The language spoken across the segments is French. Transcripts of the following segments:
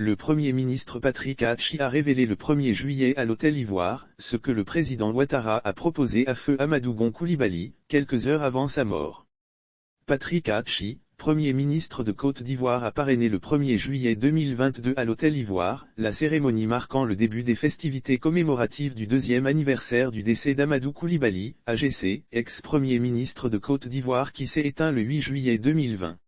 Le Premier ministre Patrick Hachi a révélé le 1er juillet à l'Hôtel Ivoire, ce que le président Ouattara a proposé à feu Amadou Gon Coulibaly, quelques heures avant sa mort. Patrick Hachi, Premier ministre de Côte d'Ivoire, a parrainé le 1er juillet 2022 à l'Hôtel Ivoire, la cérémonie marquant le début des festivités commémoratives du 2e anniversaire du décès d'Amadou Coulibaly, AGC, ex-premier ministre de Côte d'Ivoire qui s'est éteint le 8 juillet 2020.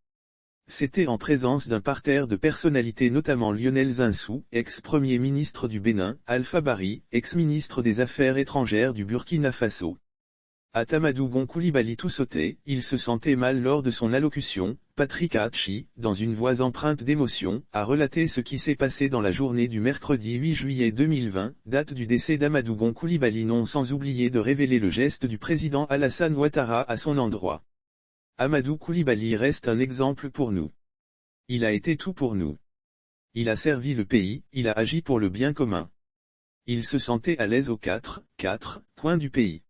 C'était en présence d'un parterre de personnalités, notamment Lionel Zinsou, ex-premier ministre du Bénin, Alpha Bari, ex-ministre des Affaires étrangères du Burkina Faso. À Amadou Gon Coulibaly tout sautait, il se sentait mal lors de son allocution. Patrick Hachi, dans une voix empreinte d'émotion, a relaté ce qui s'est passé dans la journée du mercredi 8 juillet 2020, date du décès d'Amadou Gon Coulibaly, non sans oublier de révéler le geste du président Alassane Ouattara à son endroit. Amadou Coulibaly reste un exemple pour nous. Il a été tout pour nous. Il a servi le pays, il a agi pour le bien commun. Il se sentait à l'aise aux quatre coins du pays.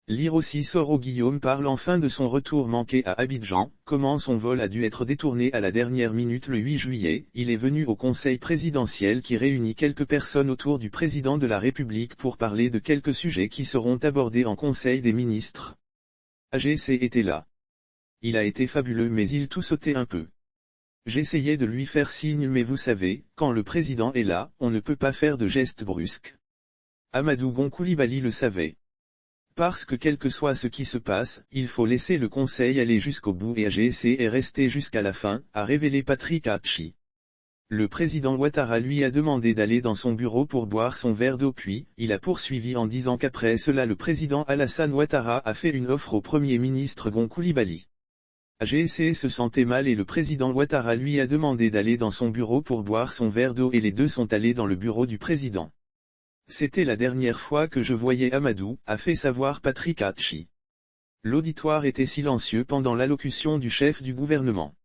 Lire aussi. Soro Guillaume parle enfin de son retour manqué à Abidjan, comment son vol a dû être détourné à la dernière minute le 8 juillet, il est venu au conseil présidentiel qui réunit quelques personnes autour du président de la République pour parler de quelques sujets qui seront abordés en conseil des ministres. AGC était là. Il a été fabuleux mais il tout sautait un peu. J'essayais de lui faire signe mais vous savez, quand le président est là, on ne peut pas faire de gestes brusques. Amadou Gon Coulibaly le savait. Parce que quel que soit ce qui se passe, il faut laisser le conseil aller jusqu'au bout et AGC est resté jusqu'à la fin, a révélé Patrick Hachi. Le président Ouattara lui a demandé d'aller dans son bureau pour boire son verre d'eau, puis, il a poursuivi en disant qu'après cela le président Alassane Ouattara a fait une offre au Premier ministre Gon Coulibaly. AGC se sentait mal et le président Ouattara lui a demandé d'aller dans son bureau pour boire son verre d'eau et les deux sont allés dans le bureau du président. C'était la dernière fois que je voyais Amadou, a fait savoir Patrick Hachi. L'auditoire était silencieux pendant l'allocution du chef du gouvernement.